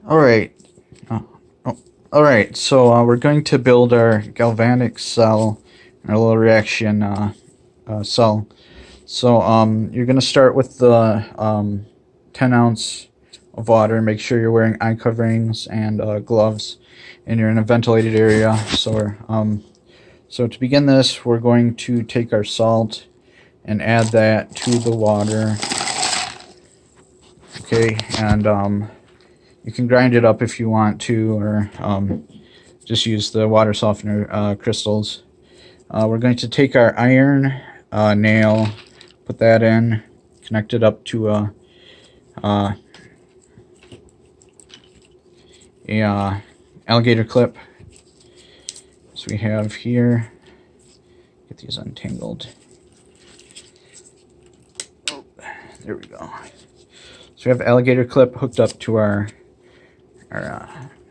All right. Oh, oh, all right. So we're going to build our galvanic cell, our little reaction cell. So you're going to start with the 10 ounce of water. Make sure you're wearing eye coverings and gloves, and you're in a ventilated area. So to begin this, we're going to take our salt and add that to the water. Okay, and you can grind it up if you want to, or just use the water softener crystals. We're going to take our iron nail, put that in, connect it up to uh, a alligator clip, as we have here. Get these untangled. Oh, there we go. So we have alligator clip hooked up to our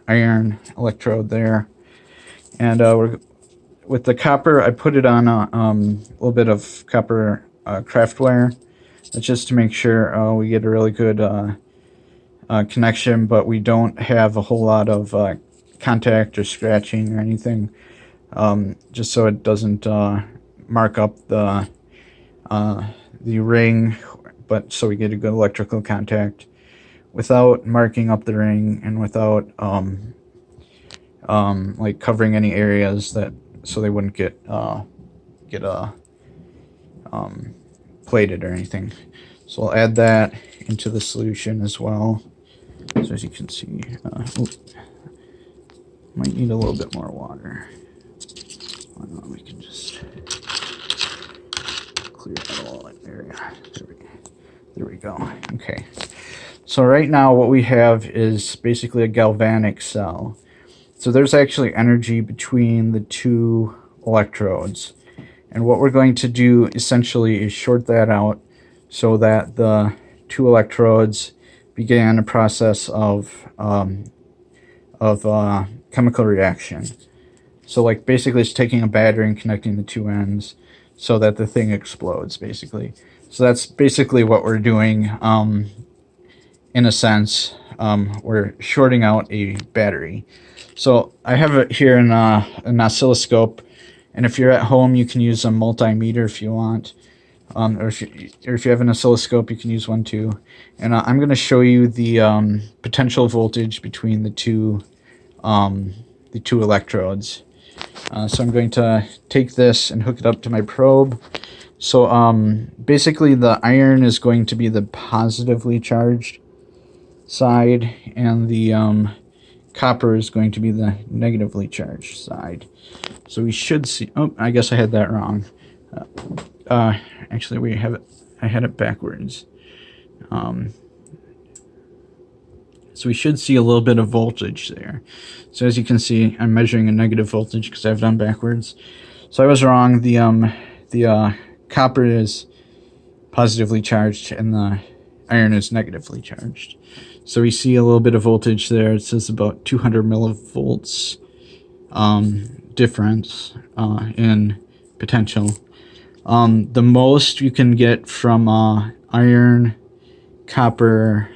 iron electrode there, and we're with the copper. I put it on a little bit of copper craft wire. That's just to make sure we get a really good connection, but we don't have a whole lot of contact or scratching or anything, just so it doesn't mark up the ring, but so we get a good electrical contact without marking up the ring and without like covering any areas that so they wouldn't get plated or anything. So I'll add that into the solution as well. So as you can see, might need a little bit more water. We can just clear that all area. There we go. Okay. So right now what we have is basically a galvanic cell. So there's actually energy between the two electrodes. And what we're going to do essentially is short that out so that the two electrodes began a process of chemical reaction. So like basically it's taking a battery and connecting the two ends so that the thing explodes basically. So that's basically what we're doing in a sense. We're shorting out a battery. So I have it here in an oscilloscope, and if you're at home you can use a multimeter if you want. Or if you have an oscilloscope, you can use one too. And I'm going to show you the potential voltage between the two electrodes. So I'm going to take this and hook it up to my probe. So basically the iron is going to be the positively charged side, and the copper is going to be the negatively charged side. So we should see, oh, I guess I had that wrong. Actually, we have it. I had it backwards. So we should see a little bit of voltage there. So as you can see, I'm measuring a negative voltage because I've done backwards. So I was wrong. The copper is positively charged and the iron is negatively charged. So we see a little bit of voltage there. It says about 200 millivolts difference in potential. The most you can get from iron copper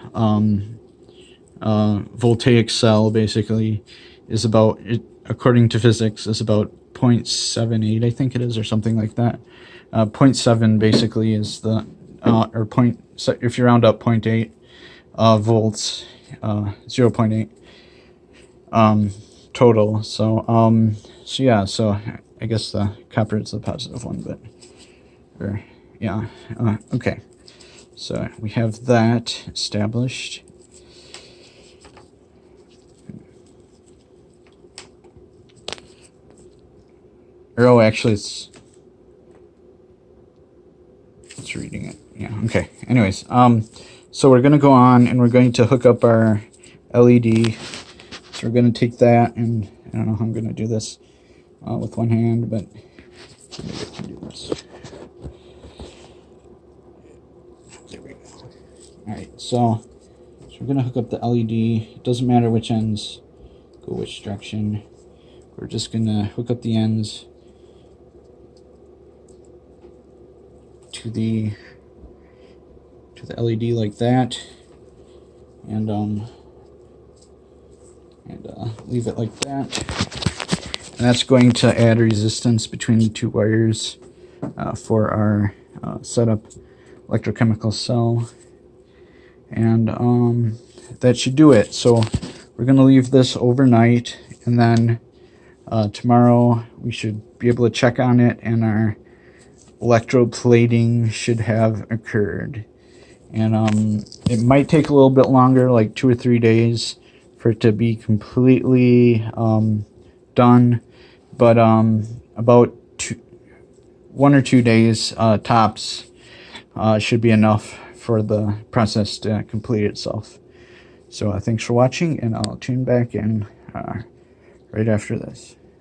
voltaic cell basically is about, according to physics, is about 0.78, I think it is, or something like that. 0.7 basically is the or point, so if you round up 0.8 volts, 0.8 total. So yeah, so I guess the copper is the positive one, but yeah, okay. So we have that established. Oh, actually, it's reading it. Yeah. Okay. Anyways, so we're gonna go on and we're going to hook up our LED. So we're gonna take that, and I don't know how I'm gonna do this with one hand, but maybe I can do this. There we go. All right. So we're gonna hook up the LED. It doesn't matter which ends go which direction. We're just gonna hook up the ends to the LED like that, and and leave it like that. And that's going to add resistance between the two wires for our setup electrochemical cell. And that should do it. So we're going to leave this overnight, and then tomorrow we should be able to check on it, and our electroplating should have occurred. And it might take a little bit longer, like 2 or 3 days, for it to be completely done, but about 1 or 2 days tops should be enough for the process to complete itself. So thanks for watching, and I'll tune back in right after this.